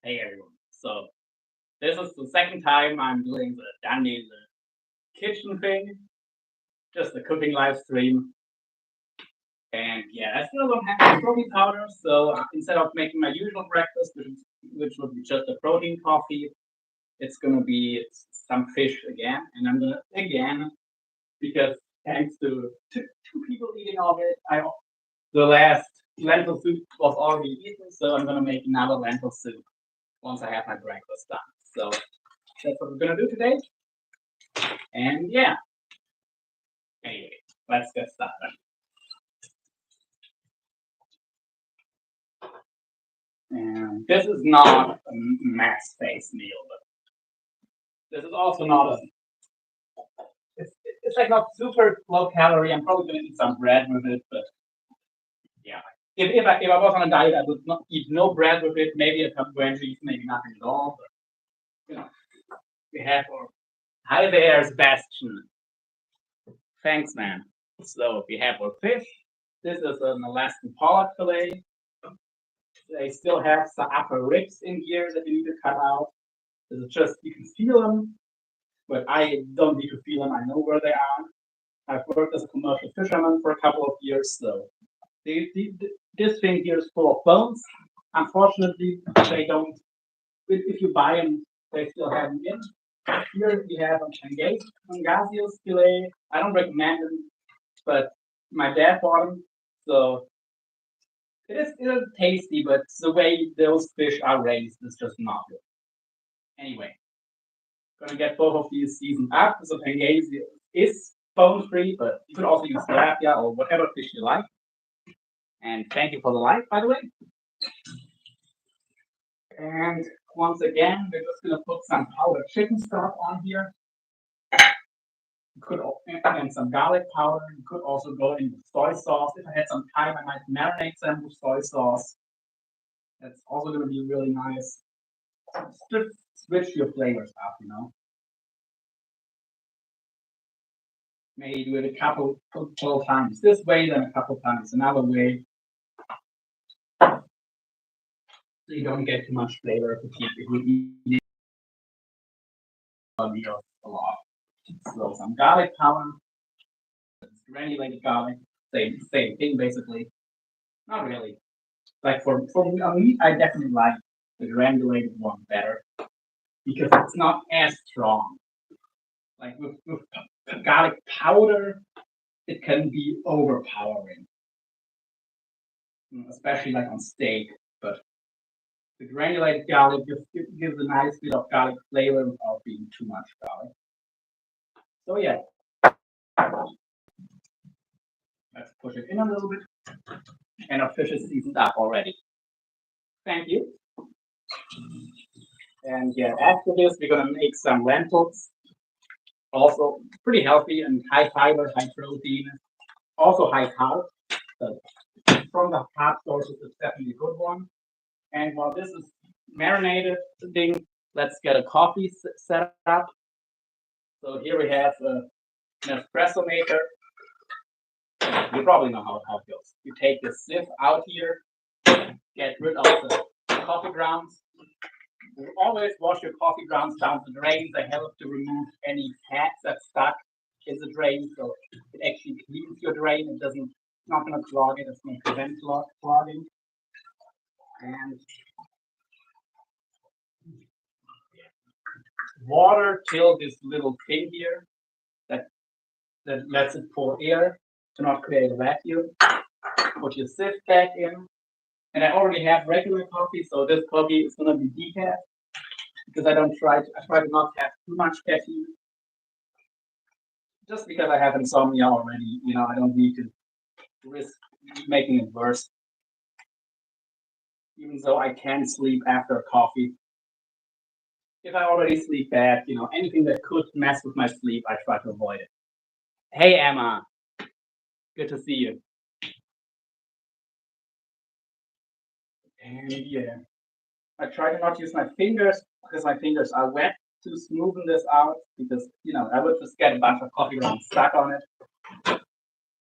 Hey everyone. So this is the second time I'm doing the Dundee the kitchen thing, just a cooking live stream. And yeah, I still don't have any protein powder, so instead of making my usual breakfast, which would be just a protein coffee, it's gonna be some fish again. And I'm gonna again because thanks to two people eating of it, the last lentil soup was already eaten, so I'm gonna make another lentil soup once I have my breakfast done. So that's what we're gonna do today. And yeah, anyway, let's get started. And this is not a mass-based meal, but this is also not a. It's like not super low calorie. I'm probably gonna eat some bread with it, but yeah. If I was on a diet, I would not eat no bread with it. Maybe a couple veggies, maybe nothing at all. But we have our hi there, Sebastian. Thanks, man. So we have our fish. This is an Alaskan pollock fillet. They still have some upper ribs in here that you need to cut out. This is just, you can feel them, but I don't need to feel them. I know where they are. I've worked as a commercial fisherman for a couple of years, so this thing here is full of bones. Unfortunately, they don't, if you buy them, they still have them in. Here we have a Pangasius fillet. I don't recommend them, but my dad bought them, so it is tasty, but the way those fish are raised is just not good. Anyway, gonna get both of these seasoned up. So Pangasius is bone free, but you could also use tilapia or whatever fish you like. And thank you for the like, by the way. And once again, we're just gonna put some powdered chicken stock on here. You could and some garlic powder. You could also go in with soy sauce. If I had some time, I might marinate them with soy sauce. That's also gonna be really nice. Just switch your flavors up. Maybe do it a couple times this way, then a couple times another way. So you don't get too much flavor fatigue if you eat a meal a lot. So some garlic powder, granulated garlic, same thing basically. Not really. Like for meat, I definitely like the granulated one better because it's not as strong. Like with garlic powder, it can be overpowering, especially like on steak. But the granulated garlic gives a nice bit of garlic flavor without being too much garlic. So yeah, let's push it in a little bit. And our fish is seasoned up already. Thank you. And yeah, after this, we're gonna make some lentils. Also pretty healthy and high fiber, high protein, also high carb. So from the carb sources, it's definitely a good one. And while this is marinated thing, let's get a coffee set up. So here we have an espresso maker. You probably know how it goes. You take the sieve out here, get rid of the coffee grounds. You always wash your coffee grounds down the drain. They help to remove any fats that's stuck in the drain. So it actually cleans your drain. It's not going to clog it. It's going to prevent clogging. And water till this little thing here that lets it pour air to not create a vacuum. Put your sieve back in. And I already have regular coffee, so this coffee is gonna be decaf because I try to not have too much caffeine. Just because I have insomnia already, I don't need to risk making it worse. Even though I can sleep after coffee. If I already sleep bad, anything that could mess with my sleep, I try to avoid it. Hey Emma, good to see you. And yeah, I try to not use my fingers because my fingers are wet to smoothen this out because I would just get a bunch of coffee grounds stuck on it.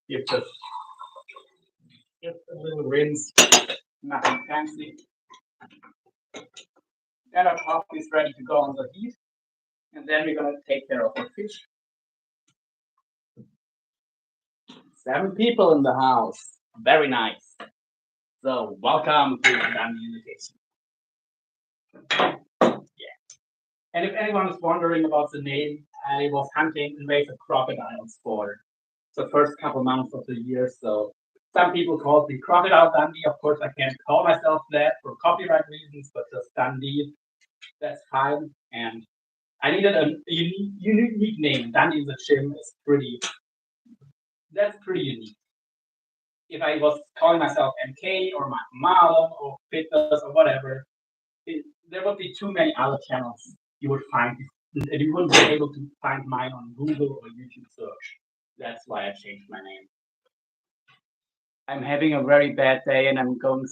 Give just a little rinse, nothing fancy. And our coffee is ready to go on the heat. And then we're gonna take care of our fish. 7 people in the house. Very nice. So welcome to Dundee Invitation. Yeah. And if anyone is wondering about the name, I was hunting invasive crocodiles for the first couple months of the year. So some people call me Crocodile Dundee. Of course, I can't call myself that for copyright reasons, but just Dundee, that's fine. And I needed a unique name. Dundee in the gym is that's pretty unique. If I was calling myself MK or Marlon or Fitness or whatever, there would be too many other channels you would find, and you wouldn't be able to find mine on Google or YouTube search. That's why I changed my name. I'm having a very bad day and I'm going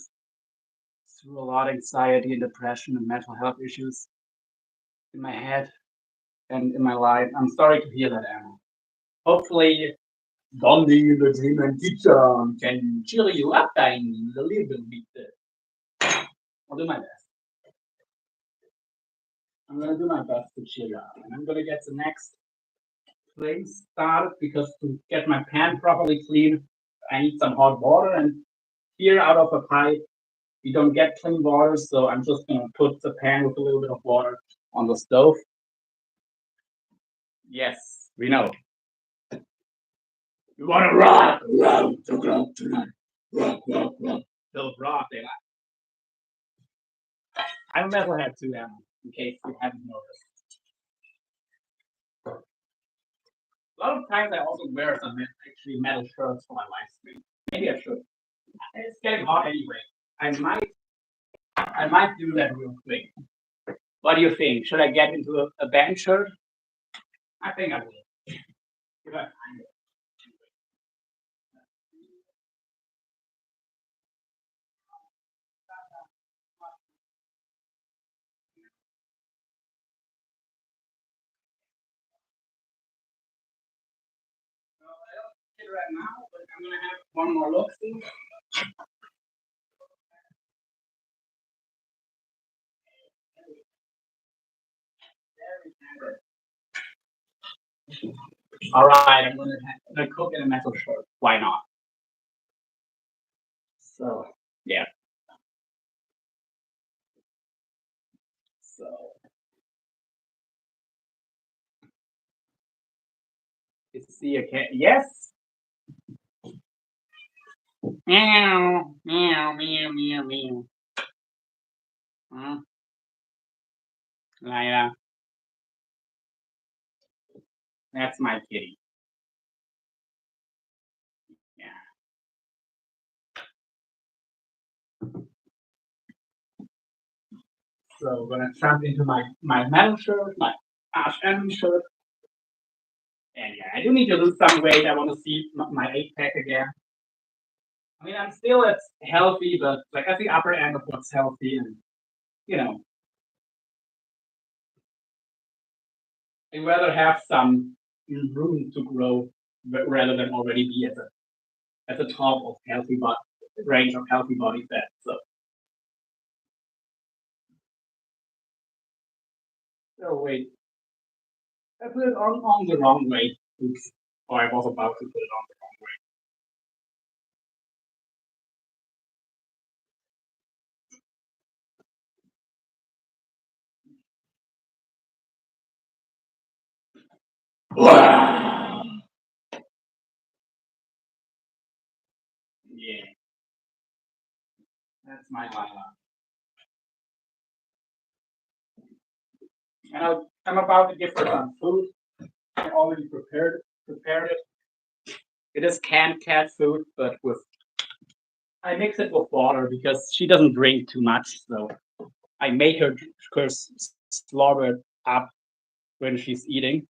through a lot of anxiety and depression and mental health issues in my head and in my life. I'm sorry to hear that, Emma. Hopefully, Dundee, the dream and teacher, can cheer you up a little bit. I'll do my best. I'm gonna do my best to cheer you up, and I'm gonna get the next place started because to get my pan properly clean, I need some hot water. And here, out of a pipe, you don't get clean water, so I'm just gonna put the pan with a little bit of water on the stove. Yes, we know. You wanna rock, rock, rock tonight, rock, rock, rock. They'll rock. I'm a metalhead too, Emma, in case you haven't noticed. A lot of times I also wear some actually metal shirts for my live stream. Maybe I should. It's getting hot anyway. I might do that real quick. What do you think? Should I get into a band shirt? I think I will. If I find it. So I don't see it right now, but I'm gonna have one more look. See? All right, I'm gonna cook in a metal shirt. Why not? So yeah. So let's see. Okay. Yes. Meow, meow, meow, meow, meow. Hmm? Lila, that's my kitty. Yeah. So we're gonna jump into my metal shirt, my Ash Enemy shirt. And yeah, I do need to lose some weight. I want to see my 8 pack again. I mean, I'm still at healthy, but like at the upper end of what's healthy, and you know, I'd rather have some room to grow rather than already be at the top of healthy body range of healthy body fat. So, oh wait, I put it on the wrong way. Oops. Or I was about to put it on the wrong way. Wow. Yeah, that's my Lila. And I'm about to give her some food. I already prepared it. It is canned cat food, but with I mix it with water because she doesn't drink too much. So I make her slobber it up when she's eating.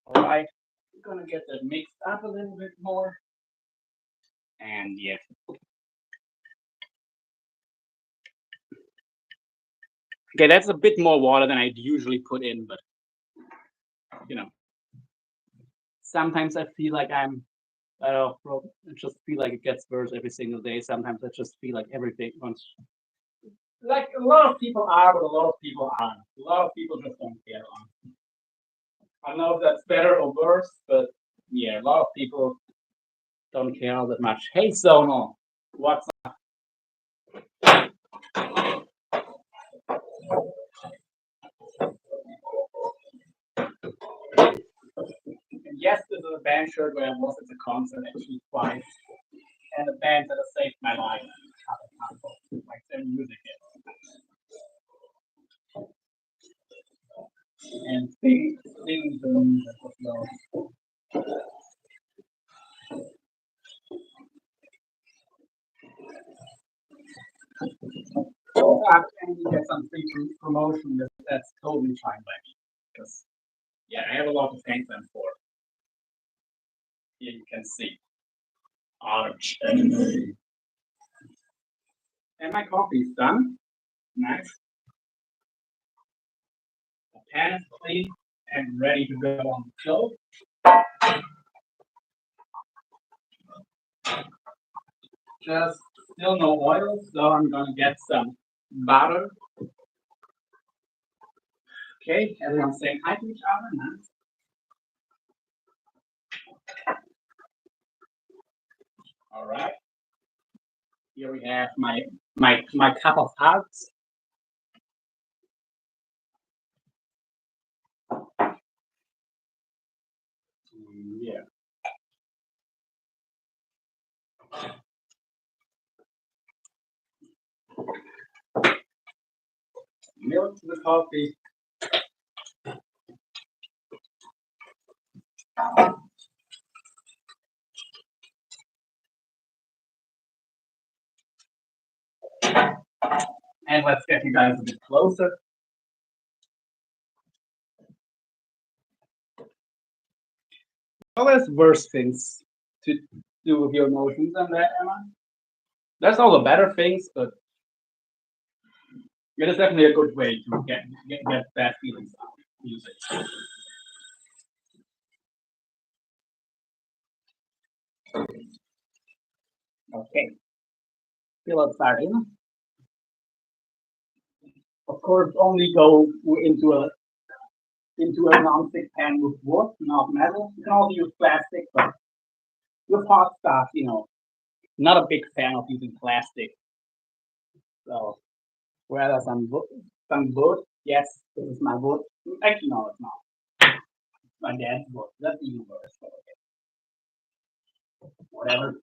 All right, I'm gonna get that mixed up a little bit more. And yeah. Okay, that's a bit more water than I'd usually put in, but you know, sometimes I feel like I'm I don't know, I just feel like it gets worse every single day. Sometimes I just feel like everything wants. Like a lot of people are, but a lot of people aren't. A lot of people just don't care. I don't know if that's better or worse, but yeah, a lot of people don't care all that much. Hey, Zonal, what's yes, this is a band shirt where I was at the concert actually twice, and a band that has saved my life. Like their music and sing the music as well. So and you get some free promotion. That's totally fine by me. Because yeah, I have a lot to thank them for. Here you can see orange. And my coffee is done. Nice. The pan is clean and ready to go on the stove. Just still no oil, so I'm gonna get some butter. Okay, everyone's saying hi to each other. Nice. All right. Here we have my cup of hearts. Yeah. Milk to the coffee. And let's get you guys a bit closer. Well, there's worse things to do with your emotions than that, Emma. There's all the better things, but it is definitely a good way to get bad feelings out. Music. Okay. Fill up sardine. Of course, only go into a non-stick pan with wood, not metal. You can also use plastic, but with hot stuff, not a big fan of using plastic. So whether some wood, yes, this is my wood. Actually, no, it's not. My dad's wood. That's even worse. But okay, whatever.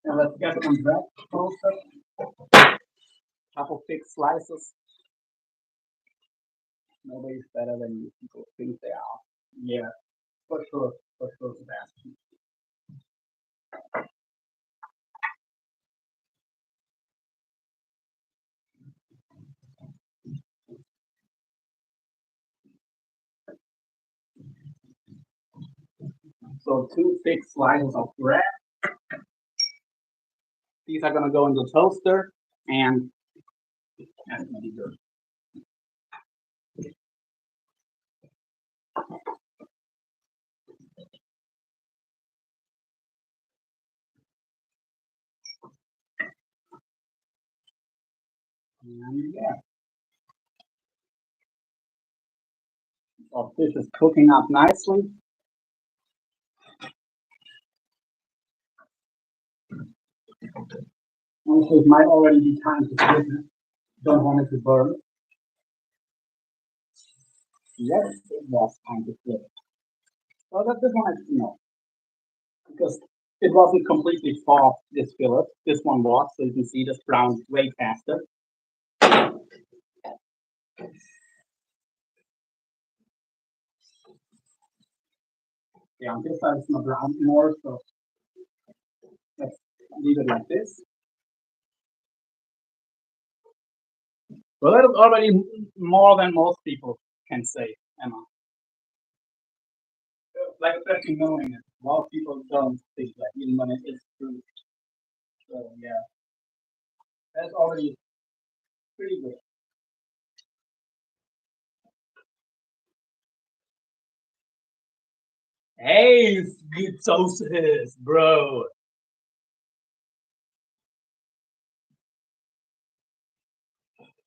And let's get some bread toasted. Couple thick slices. Nobody's better than you people think they are. Yeah, for sure. For sure, Sebastian. So two thick slices of bread. These are gonna go in the toaster, and that's gonna be good. And yeah, our fish is cooking up nicely. Also, it might already be time to flip it. Don't want it to burn. Yes, it was time to flip it. So that this one, because it wasn't completely soft, this fillet. This one was, so you can see this brown way faster. Yeah, on this side it's not brown more, so let's leave it like this. Well, that is already more than most people can say, Emma. Like especially knowing it. A lot of people don't think that even when it is true. So yeah. That's already pretty good. Hey, good sauces, bro.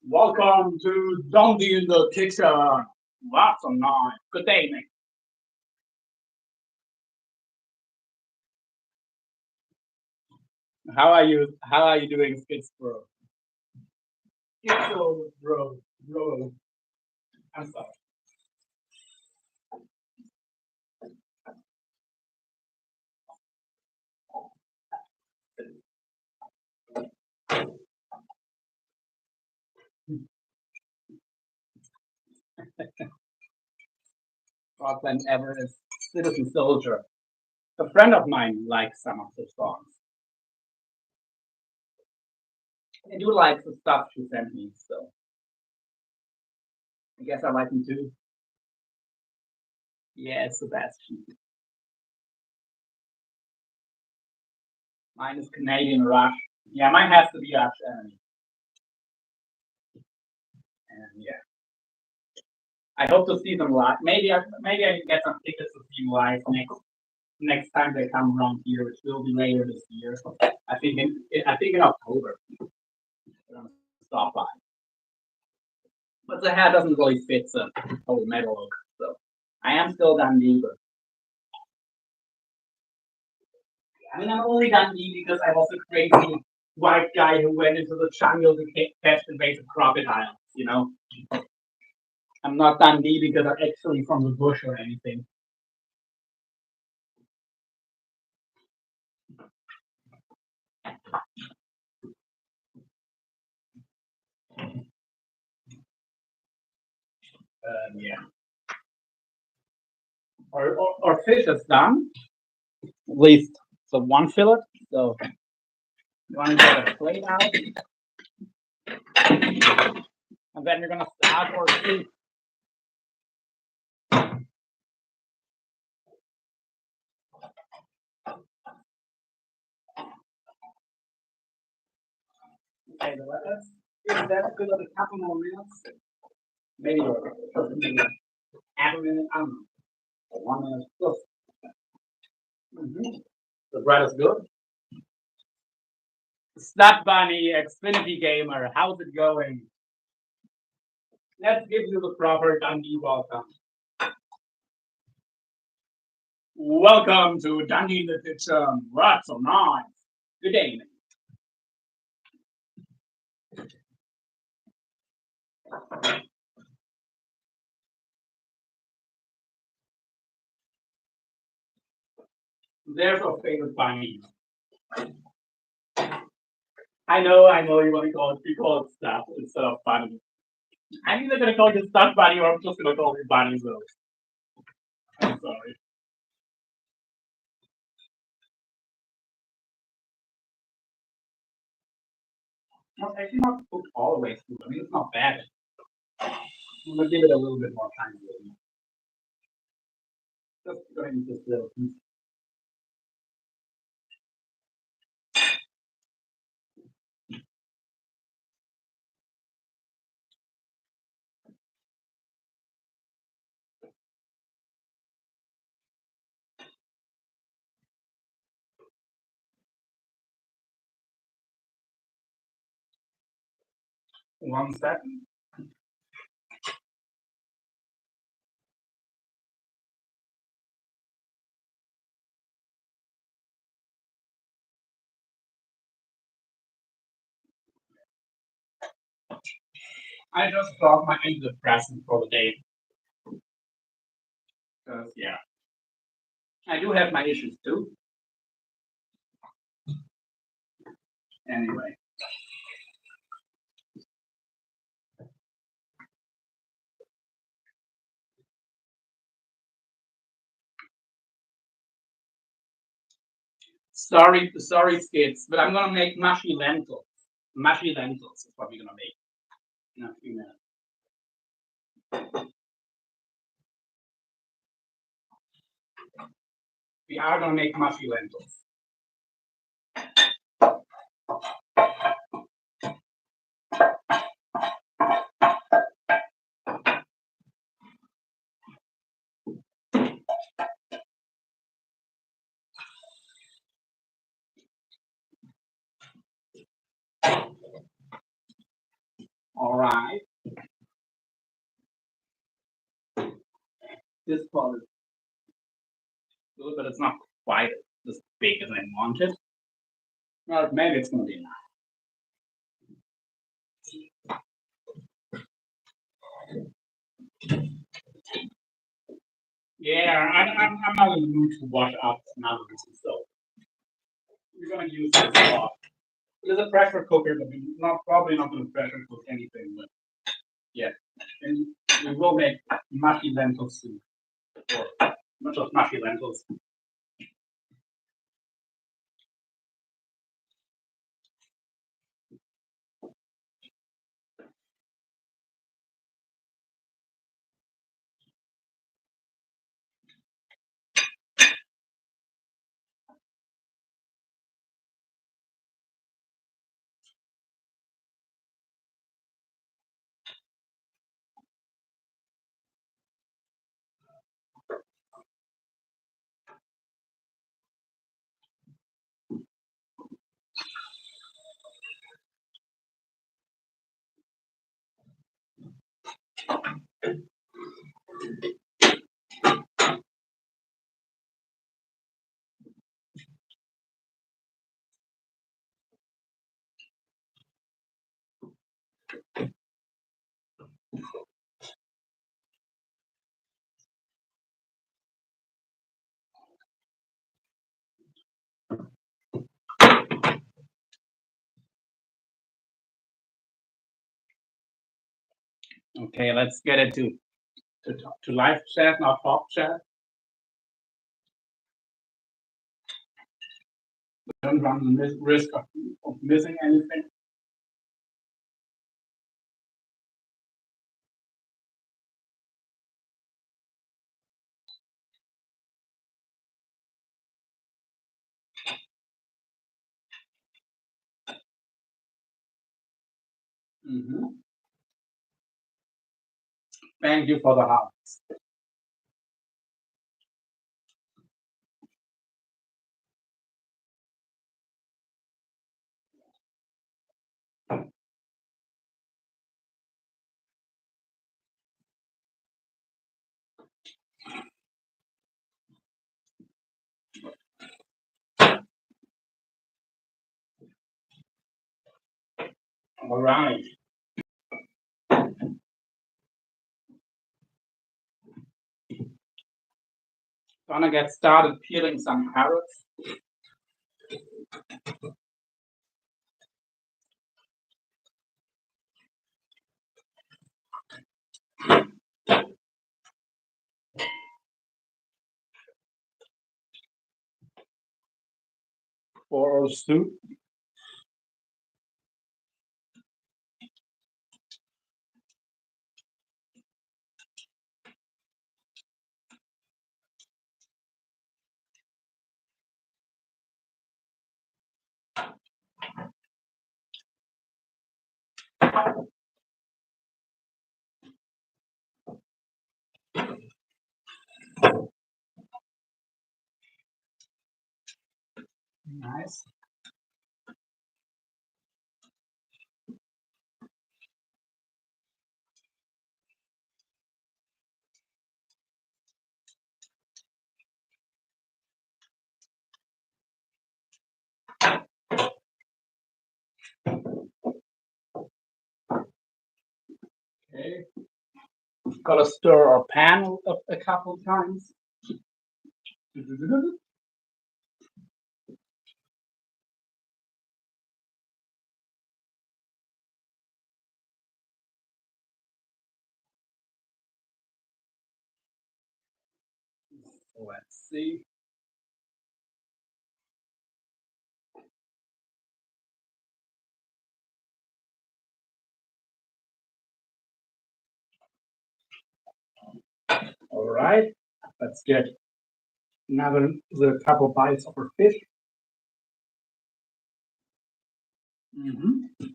Welcome to Dundee in the kitchen. Lots of nice. Good day, mate. How are you? How are you doing, Skits, bro? Skits, bro. I'm sorry. Scotland Everest, Citizen Soldier. A friend of mine likes some of the songs. I do like the stuff she sent me, so I guess I like him too. Yeah, Sebastian. Mine is Canadian Rush. Yeah, mine has to be Rush Enemy. And yeah, I hope to see them live. Maybe I can get some tickets to see them live next time they come around here, which will be later this year. I think in October. They're gonna stop by. But the hat doesn't really fit the whole metal look, so I am still Dundee, but I mean I'm only Dundee because I was a crazy white guy who went into the jungle to catch the base of crocodiles, you know? I'm not Dundee because I'm actually from the bush or anything. Yeah. Our fish is done. At least the one fillet. So you want to get a plate out, and then you're gonna start our soup. Okay, the lettuce. Is that good of a couple more minutes? Maybe half a minute. I don't know. 1 minute plus. Mm-hmm. The bread is good. Snap Bunny, Xfinity Gamer, how's it going? Let's give you the proper Dundee welcome. Welcome to Dundee in the Kitchen. Lots of nice. Good day, there's our favorite bunny. I know you want to call it, you call it stuff instead of bunny. I'm either gonna call you stuff bunny or I'm just gonna call you bunny though. I'm sorry. No, actually not cooked all the way through. I mean it's not bad. I'm gonna give it a little bit more time. Just go ahead and just little piece. 1 second. I just brought my antidepressant for the day. Because yeah. I do have my issues too. Anyway. Sorry, kids, but I'm gonna make mushy lentils. Mushy lentils is what we're gonna make in a few minutes. We are gonna make mushy lentils. All right. This part is good, but it's not quite as big as I wanted. Well, maybe it's gonna be enough. Yeah, I'm not in the mood to wash up another so we're gonna use this pot. There's a pressure cooker, but we're not probably not gonna pressure cook anything, but yeah. And we will make mushy lentil soup. Or not just mushy lentils. Okay, let's get it to live chat, not talk chat. Don't run the risk of missing anything. Hmm. Thank you for the help. All right. Gonna get started peeling some carrots. For our soup. Nice. Okay. Gotta stir our pan a couple times. Let's see. All right. Let's get another the couple bites of our fish. Mm-hmm.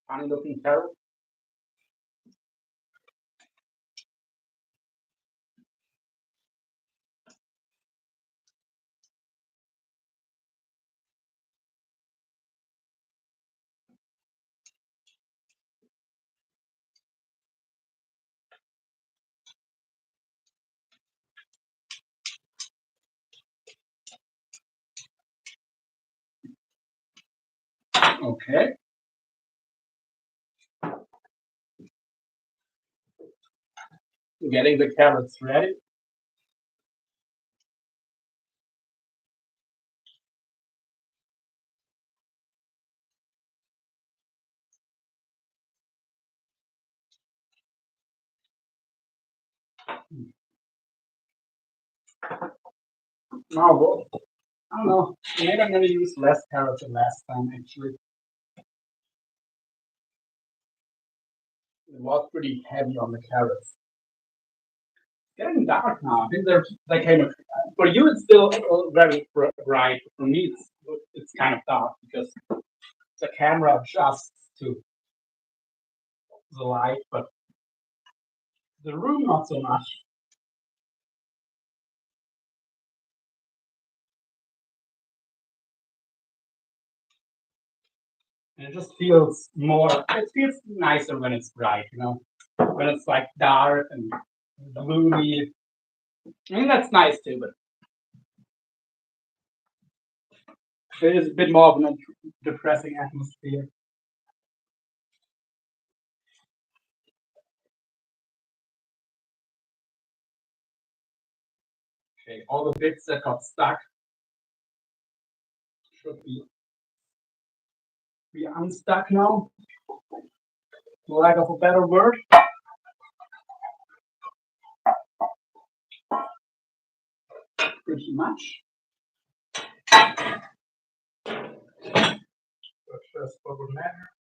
Funny looking carrot. Okay. Getting the carrots ready. Now, I don't know. Maybe I'm gonna use less carrots than last time. Actually, it was pretty heavy on the carrots. Getting dark now. I think they came. For you, it's still very bright. For me, it's kind of dark because the camera adjusts to the light, but the room not so much. And it just feels more. It feels nicer when it's bright, you know. When it's like dark and gloomy. I mean that's nice too, but it is a bit more of a depressing atmosphere. Okay, all the bits that got stuck should be unstuck now. For lack of a better word. Pretty much. But first over matter.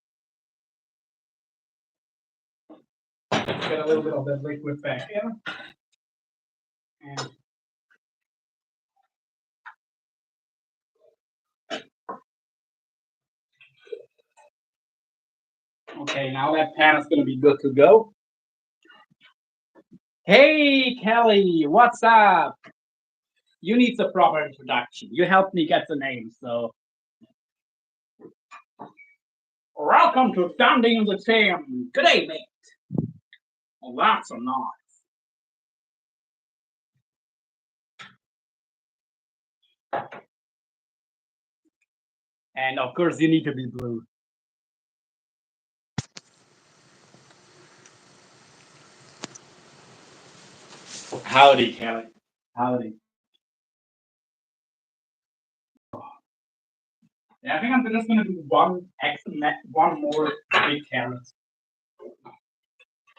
Get a little bit of that liquid back in. And okay, now that pan is gonna be good to go. Hey Kelly, what's up? You need the proper introduction. You helped me get the name, so welcome to Dundee in the Team. Good day, mate. Well, that's a nice. And of course, you need to be blue. Howdy, Kelly. Howdy. Yeah, I think I'm just gonna do one more big carrot,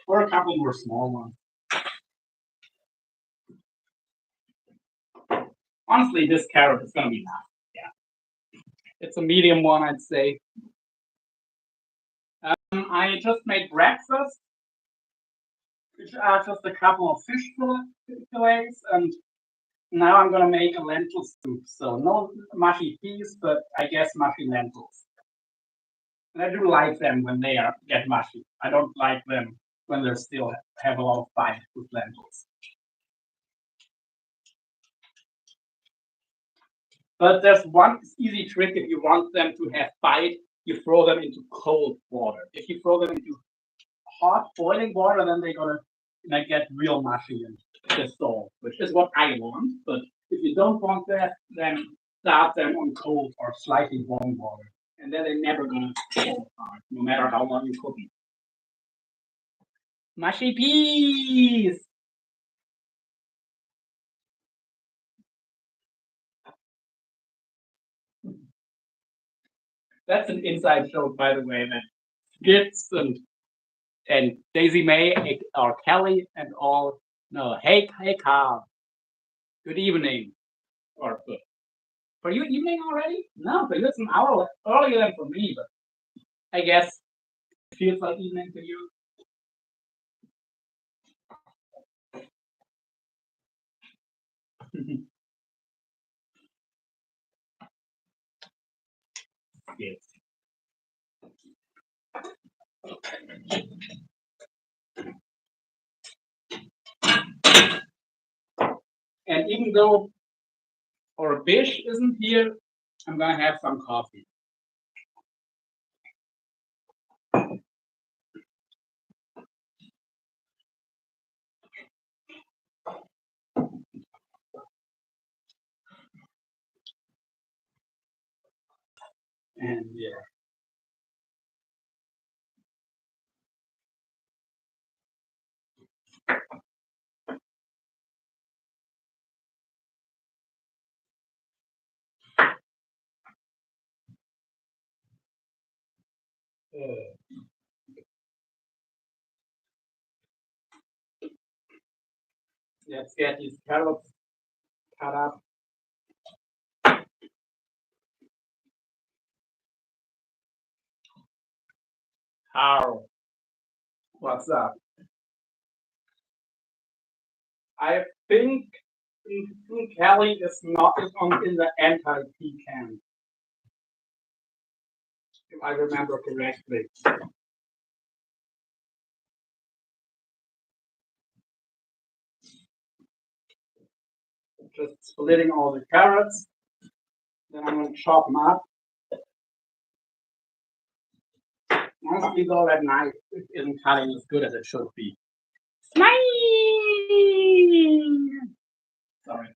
or a couple more small ones. Honestly, this carrot is gonna be enough. Yeah, it's a medium one, I'd say. I just made breakfast, which are just a couple of fish fillets, and now I'm gonna make a lentil soup. So no mushy peas, but I guess mushy lentils. And I do like them when they get mushy. I don't like them when they still have a lot of bite with lentils. But there's one easy trick if you want them to have bite, you throw them into cold water. If you throw them into hot boiling water, then they're gonna get real mushy and dissolve, which is what I want. But if you don't want that, then start them on cold or slightly warm water. And then they're never gonna fall apart, no matter how long you cook them. Mushy peas! That's an inside joke, by the way, that Gits and Daisy May or Kelly and all. No, hey Carl. Good evening. Or good. For you, evening already? No, for you it's an hour earlier than for me, but I guess it feels like evening to you. Yes. And even though our Bish isn't here, I'm gonna have some coffee. And yeah. Uh, let's get these carrots cut up. How? What's up? I think Kelly is not is on in the anti-pecan, if I remember correctly. Just splitting all the carrots. Then I'm going to chop them up. Honestly, though, that knife isn't cutting as good as it should be. Sorry.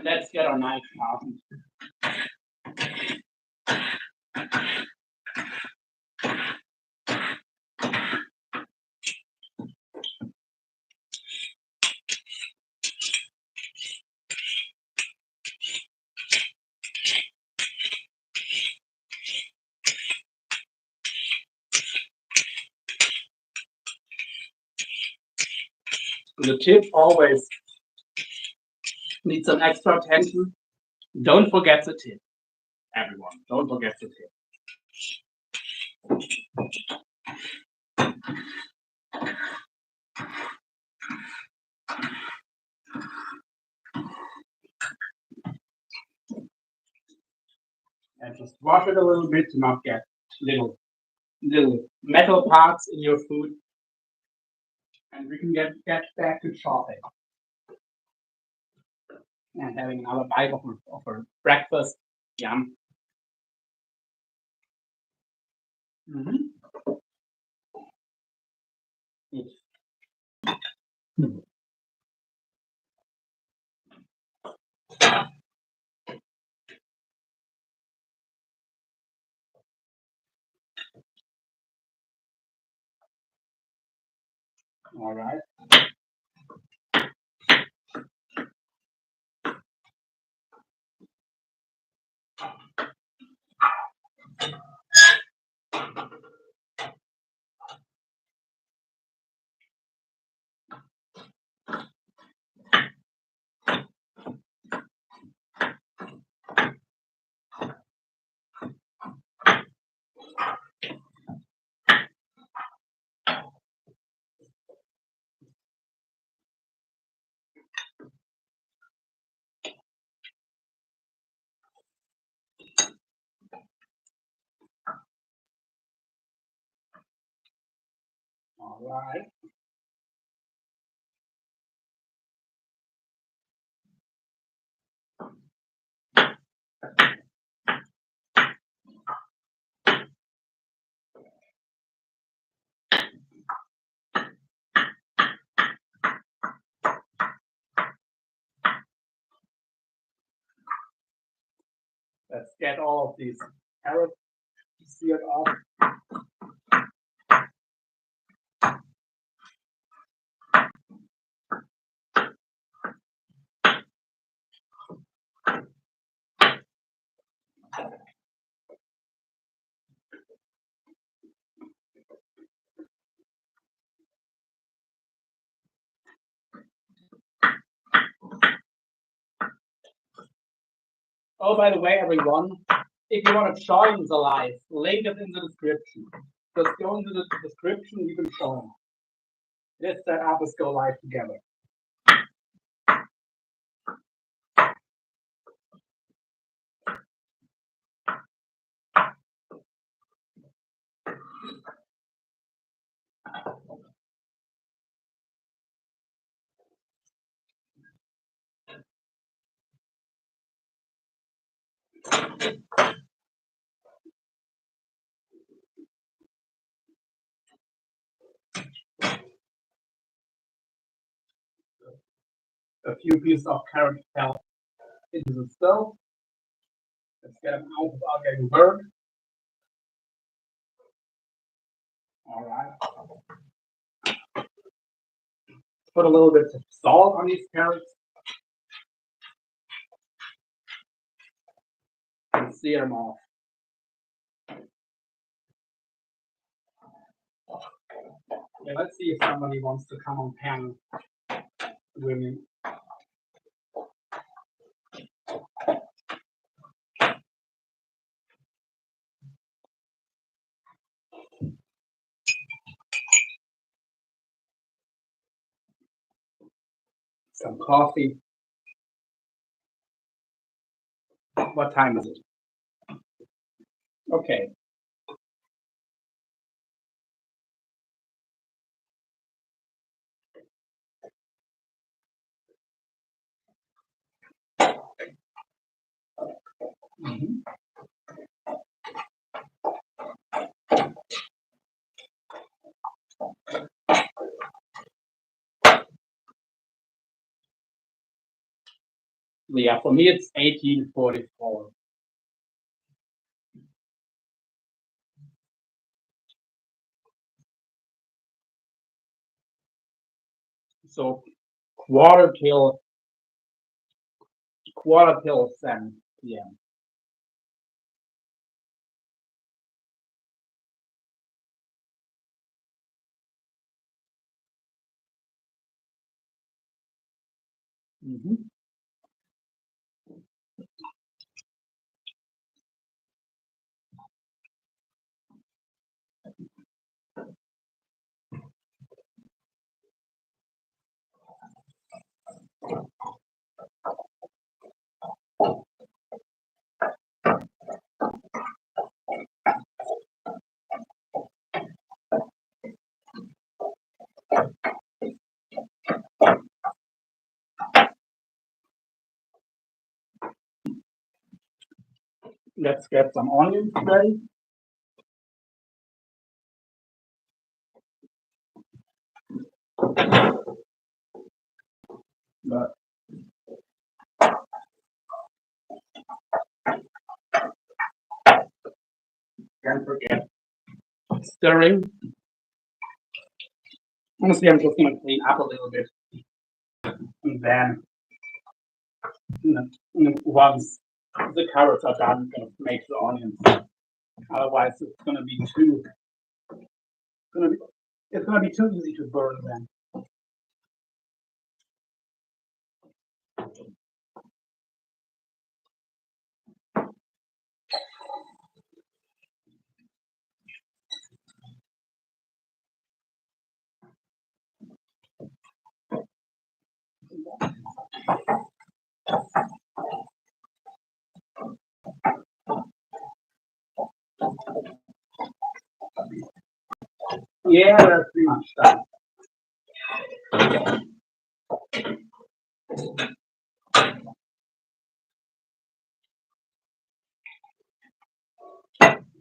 Let's get our knife sharpened. The tip always needs some extra attention. Don't forget the tip, everyone. Don't forget the tip. And just wash it a little bit to not get little metal parts in your food. And we can get back to chopping and having another bite of our breakfast. Yum. Mm-hmm. All right. All right. Let's get all of these carrots seared off. Oh, by the way, everyone, if you want to join the live, link is in the description. Just go into the description, you can join. Let's set up let's go live together. A few pieces of carrot fell into the stove. Let's get them out without getting burned. All right. Put a little bit of salt on these carrots and sear them off. Okay, let's see if somebody wants to come on panel with me. Some coffee. What time is it? Okay. Mm-hmm. Yeah, for me it's 1844. So quarter till 7 p.m. Mm-hmm. Let's get some onions ready. But can't forget stirring. Honestly, I'm just gonna clean up a little bit, and then once the carrots are done, I'm gonna make the onions. Otherwise, it's gonna be gonna be it's gonna be too easy to burn then. Yeah, that's pretty much done.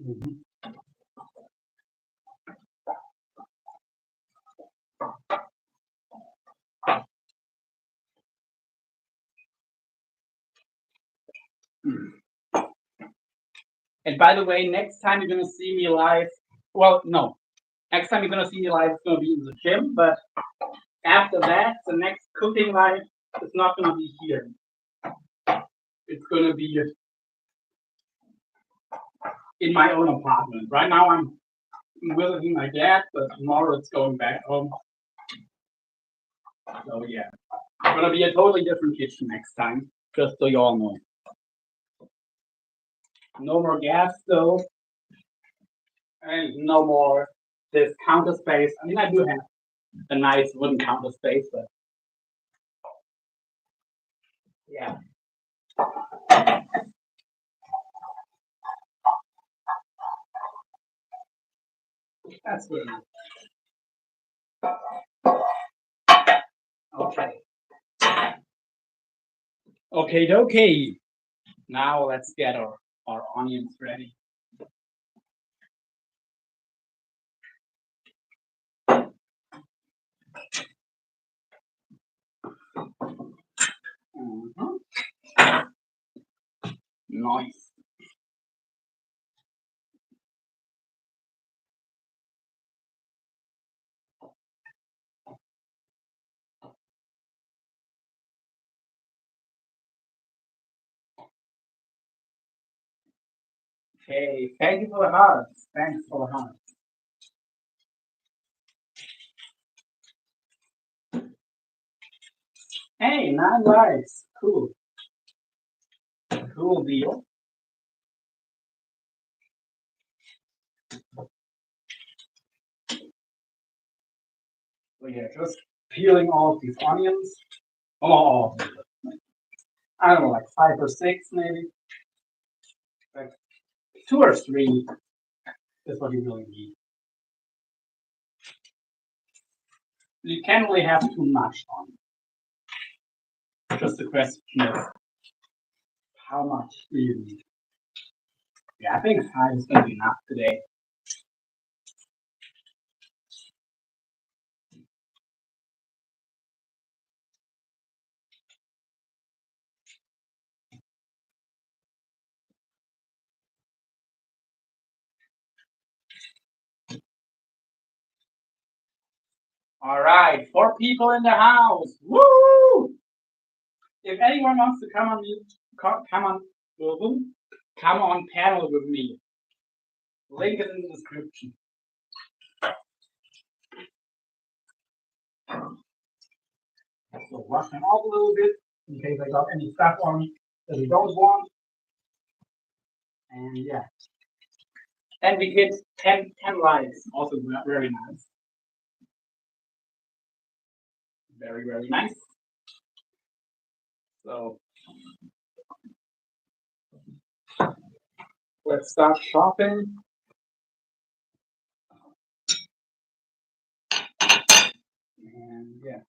Mhm. And by the way, next time you're gonna see me live, well, no, next time you're gonna see me live, it's gonna be in the gym. But after that, the next cooking live is not gonna be here. It's gonna be in my own apartment. Right now, I'm visiting my dad, but tomorrow it's going back home. So yeah, it's gonna be a totally different kitchen next time. Just so you all know. No more gas stove and no more this counter space. I mean, I do have a nice wooden counter space, but yeah, that's good. Okay. Okay. Now let's get our onions ready. Mhm. Nice. Okay, thank you for the hearts. Thanks for the hearts. Hey, 9 likes. Cool. Cool deal. So yeah, just peeling off these onions. Oh, I don't know, like 5 or 6 maybe. Like 2 or 3 is what you really need. You can't really have too much on. Just the question is, how much do you need? Yeah, I think 5 is going to be enough today. All right, 4 people in the house. Woo! If anyone wants to come on come on panel with me. Link is in the description. So wash them off a little bit in case I got any stuff on that we don't want. And yeah. And we hit 10 likes. Also very nice. Very, very nice. So let's start shopping. And yeah.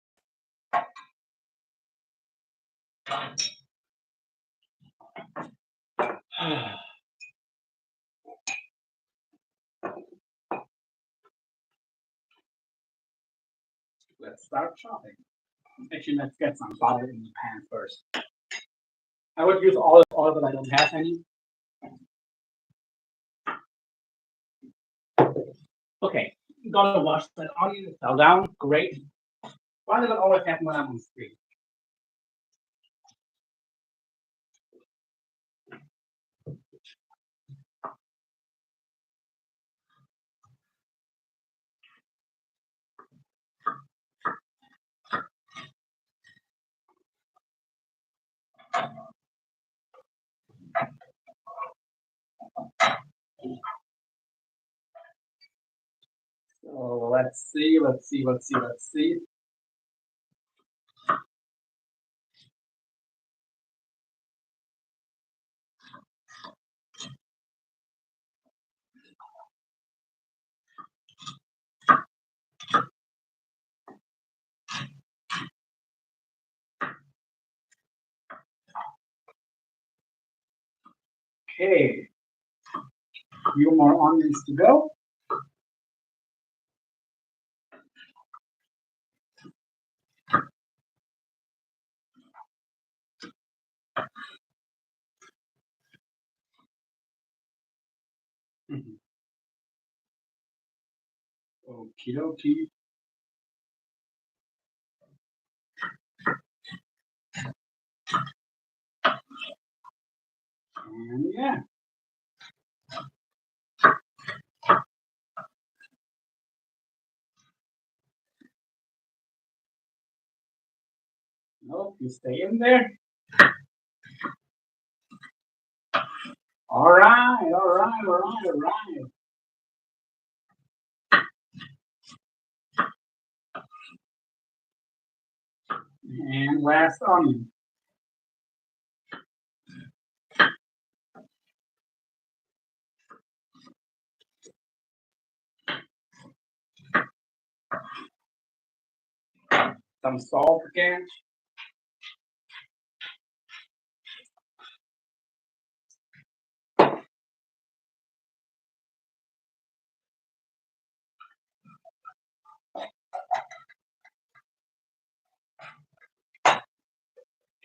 Let's start shopping. Actually, let's get some butter in the pan first. I would use olive oil, but I don't have any. Okay, gonna wash that onion. It fell down. Great. Why does it always happen when I'm on screen? So let's see. Okay. A few more onions to go. Okie dokie. And yeah. Nope, you stay in there. All right. And last onion. Some salt again.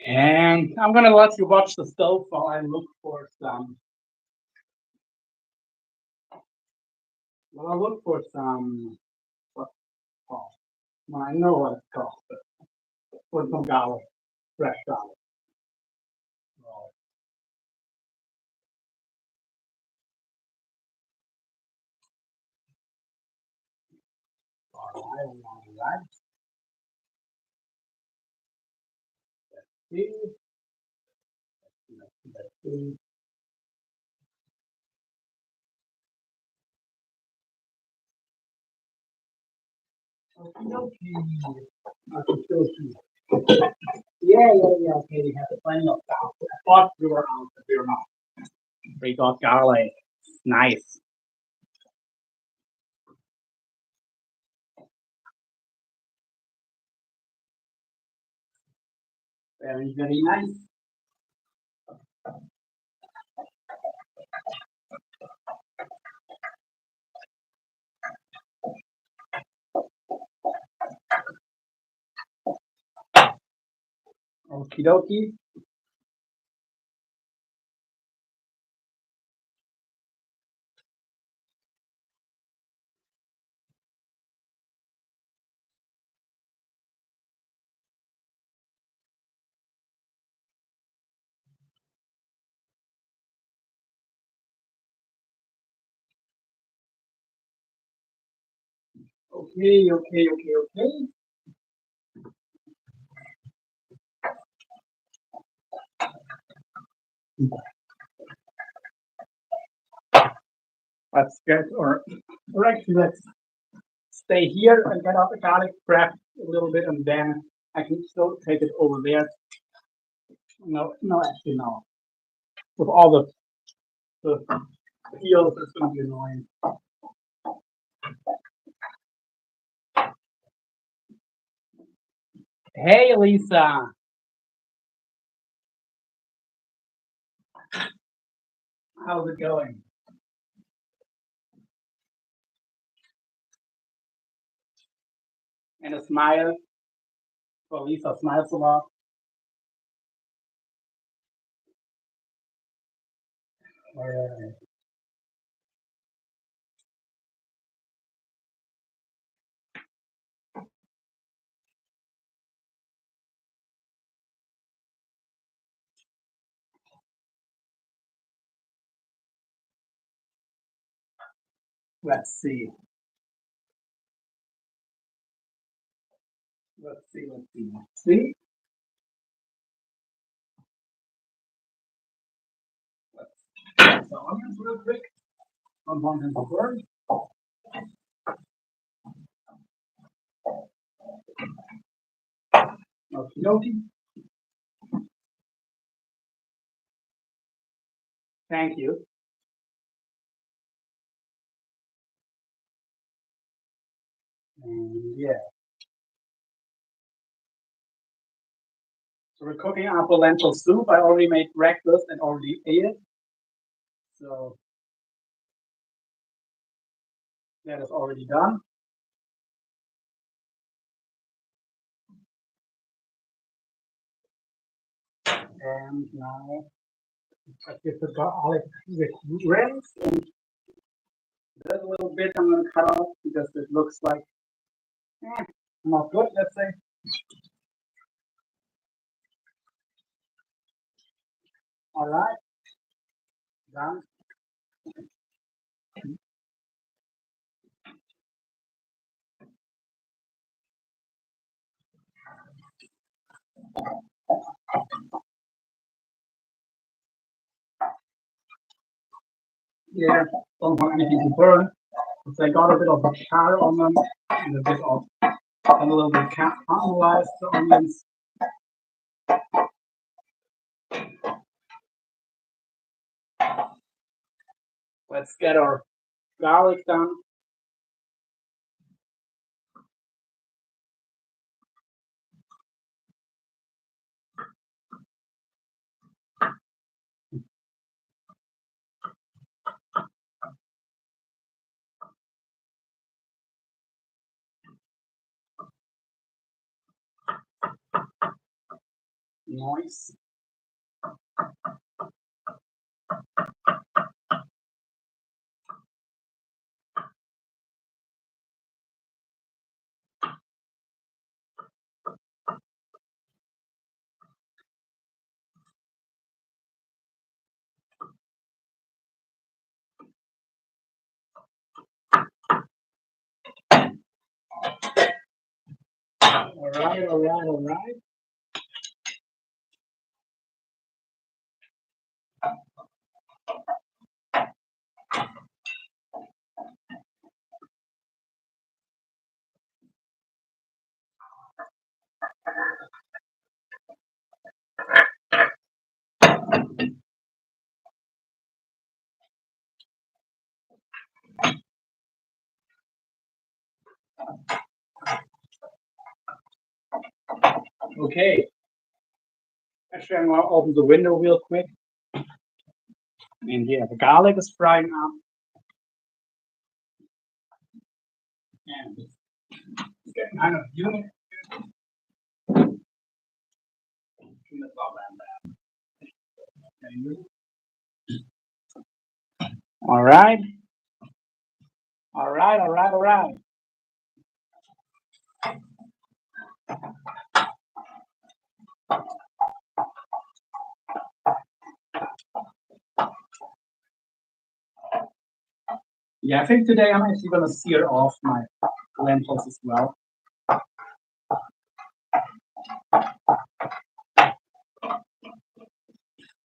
And I'm gonna let you watch the stove while I look for some. Well, I look for some. What's it called? Well, I know what it's called, but for some garlic, fresh garlic. All right. See, let's see. Okay. Yeah. Okay, we have plenty of garlic. I thought we were out, but we were not. We got garlic. Nice. Very nice. Okie dokie. Okay. Let's get, or actually, let's stay here and get out the garlic, prep a little bit, and then I can still take it over there. No, actually, no. With all the peels, it's going to be annoying. Hey, Lisa. How's it going? And a smile. Well, Lisa smiles a lot. All right. Let's see. See? Let's the onions real quick. One onion to burn. Okie dokie. Thank you. And yeah. So we're cooking up a lentil soup. I already made breakfast and already ate it. So that is already done. And now I get the garlic with rinse. And there's a little bit I'm going to cut off because it looks like not good, let's say. All right, done. Yeah, don't want anything to burn. So I got a bit of a char on them and a bit of a little bit caramelized the onions. Let's get our garlic done. Nice. right, all right, all right. Okay. Actually, I'm gonna open the window real quick. And yeah, the garlic is frying up. And it's getting kind of humid. All right. All right, all right, all right. Yeah, I think today I'm actually gonna sear off my lentils as well.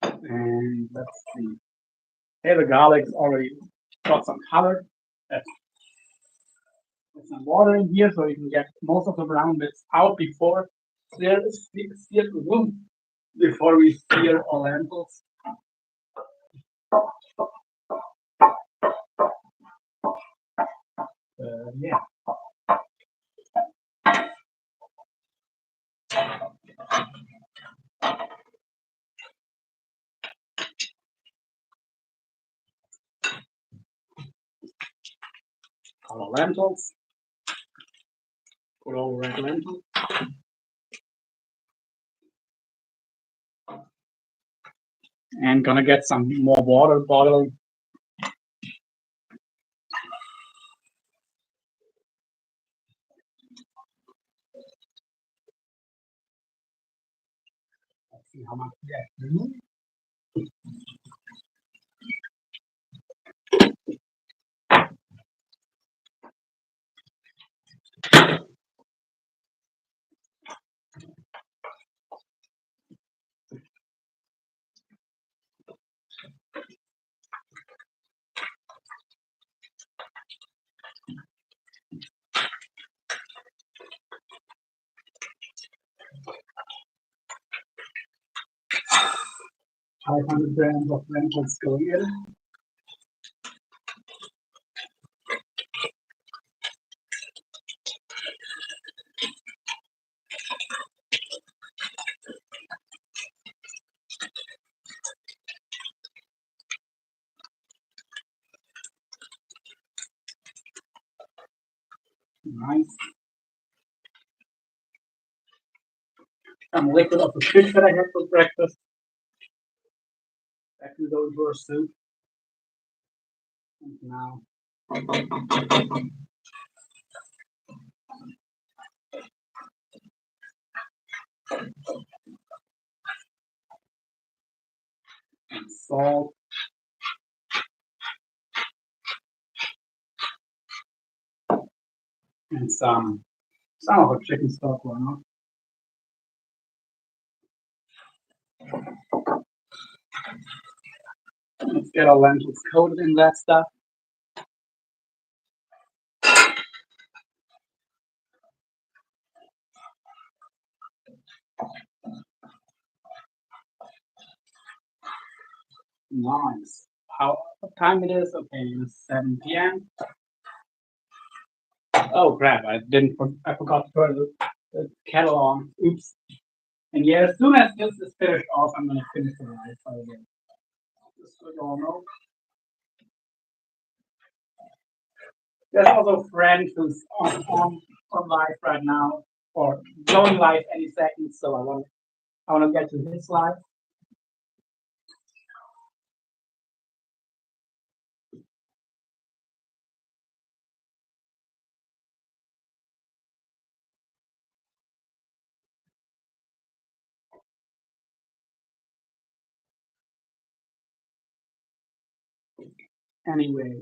And let's see. Hey, the garlic's already got some color. Let's put some water in here so you can get most of the brown bits out before before we sear our lentils. Yeah. Our lentils. Put over red lentils. And gonna get some more water bottle. Let's see how much we have. 500 grams of lentils going in. Nice. Some liquid of the fish that I had for breakfast. That can go into our soup. And now. And salt. And some of our chicken stock or not. Let's get our lentils coated in that stuff. Nice. What time it is? Okay, it's 7 p.m. Oh crap! I forgot to turn the kettle on. Oops. And yeah, as soon as this is finished off, I'm gonna finish the rice again. Just so you all know. There's also a friend who's on live right now, or going live any second. So I want to get to his live. Anyway,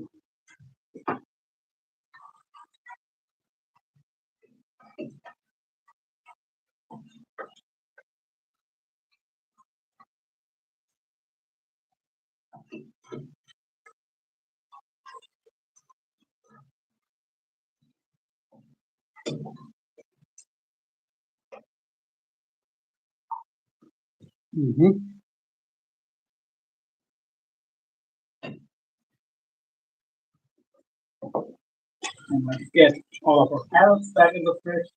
Mm-hmm. And let's get all of our carrots back in the fridge.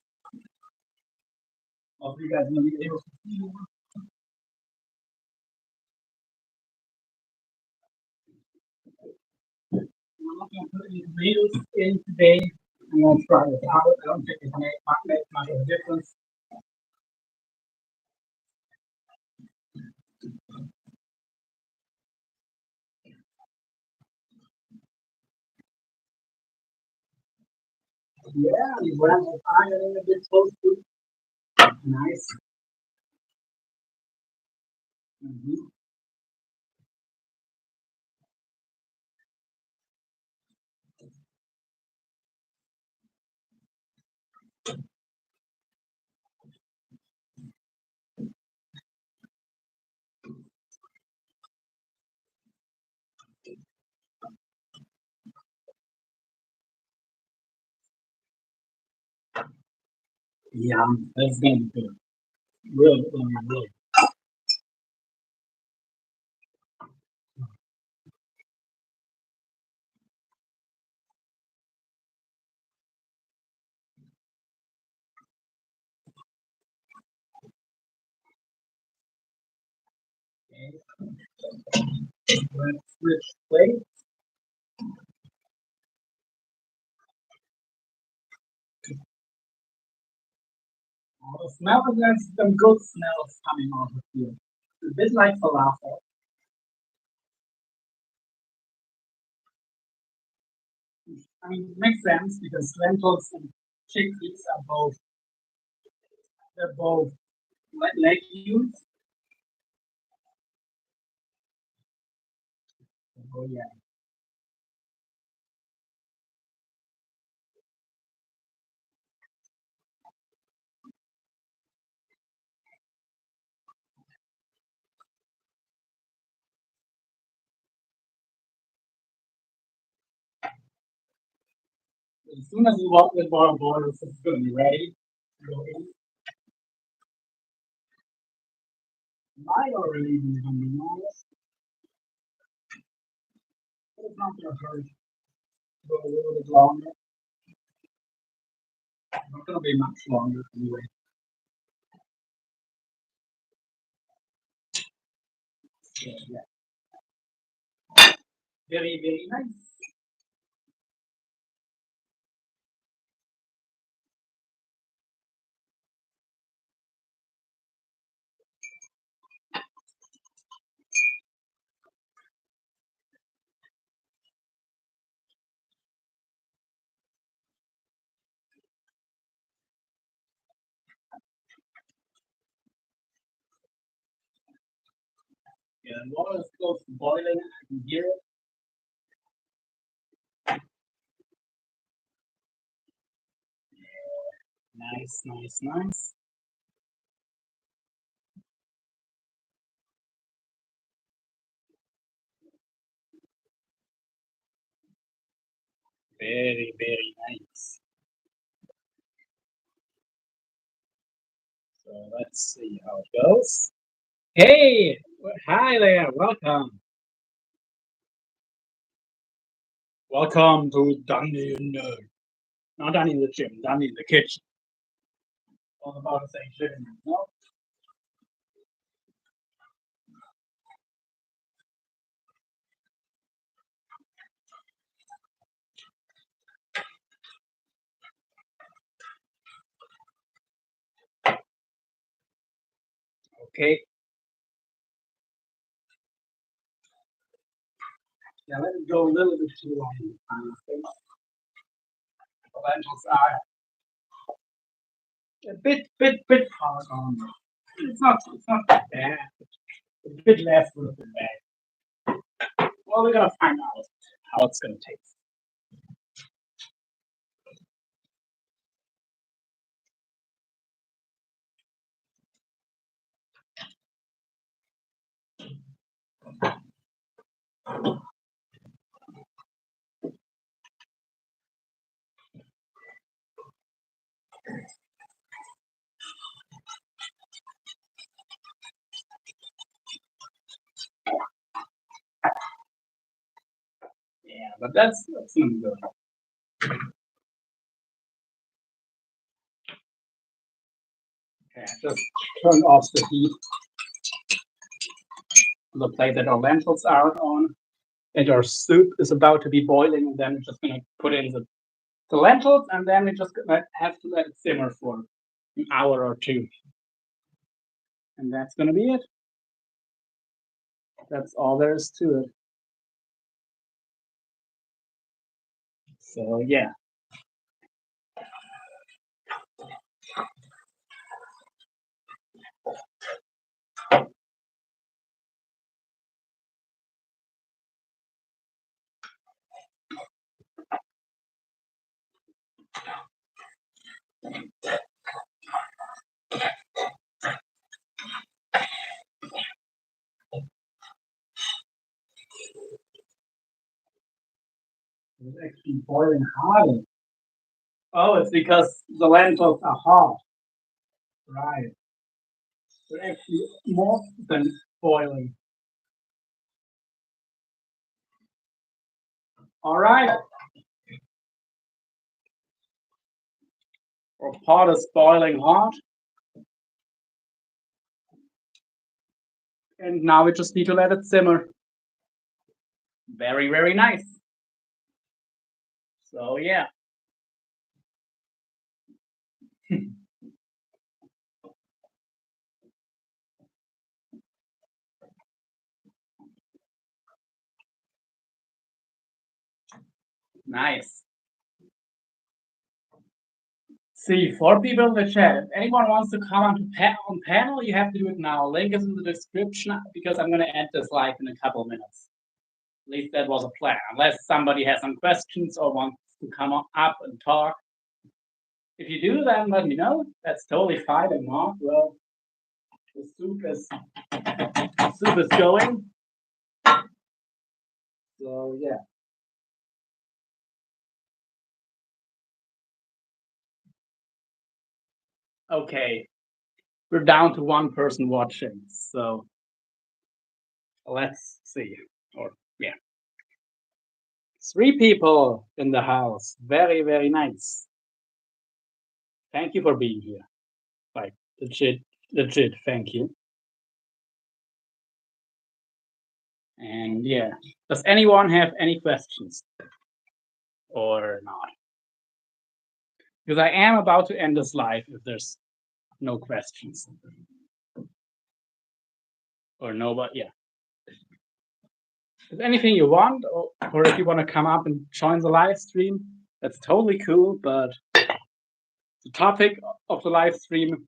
Hope you guys will be able to see. I'm not going to put any tomatoes in today. I'm going to try this out. I don't think it makes much of a difference. Yeah, you went with iron a bit close to. Nice. Mm-hmm. Yeah, that's going to be good. Really, really, really. Okay. Let's switch plates. Oh, the smell, there's some good smells coming off of here. A bit like falafel. I mean, it makes sense because lentils and chickpeas are both, they're both legumes. Oh, yeah. As soon as you walk the water boils, it's going to be ready to go in. Might already be on the noise, but it's not going to hurt. Go a little bit longer. Not going to be much longer anyway. So, yeah. Very, very nice. Yeah, the water is close to boiling. I can hear it. Nice, nice, nice. Very, very nice. So let's see how it goes. Hey, hi there. Welcome. Welcome to Dundee in not Dundee in the gym, Dundee in the kitchen. All about the same shit. No? Okay. Yeah, let it go a little bit too long. I think the lentils are a bit hard on. It's not that bad. A bit less would have been bad. Well, we're gonna find out how it's gonna taste. but that's not good. Okay, just turn off the heat on the plate that our lentils are on, and our soup is about to be boiling. And then we're just gonna put in the lentils, and then we're just gonna have to let it simmer for an hour or two, and that's gonna be it. That's all there is to it. So yeah. It's actually boiling hard. Oh, it's because the lentils are hot. Right. They're actually more than boiling. All right. Our pot is boiling hot. And now we just need to let it simmer. Very, very nice. So yeah. Nice. See, 4 people in the chat. If anyone wants to come on panel, you have to do it now. Link is in the description because I'm going to end this live in a couple of minutes. At least that was a plan. Unless somebody has some questions or wants to come up and talk. If you do, then let me know. That's totally fine. And not, well, the soup is going. So yeah. Okay. We're down to one person watching. So let's see. Or yeah. 3 people in the house. Very, very nice. Thank you for being here. Like legit, thank you. And yeah, does anyone have any questions or not? Because I am about to end this live if there's no questions. Or nobody, yeah. If anything you want, or if you want to come up and join the live stream, that's totally cool. But the topic of the live stream,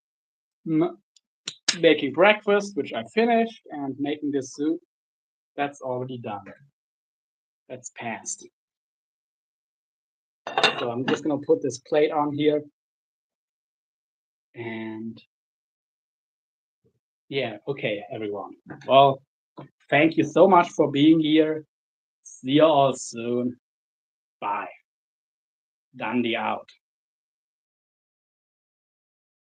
making breakfast, which I finished, and making this soup, that's already done. That's past. So I'm just gonna put this plate on here. And yeah, okay, everyone. Well, thank you so much for being here. See you all soon. Bye. Dundee out.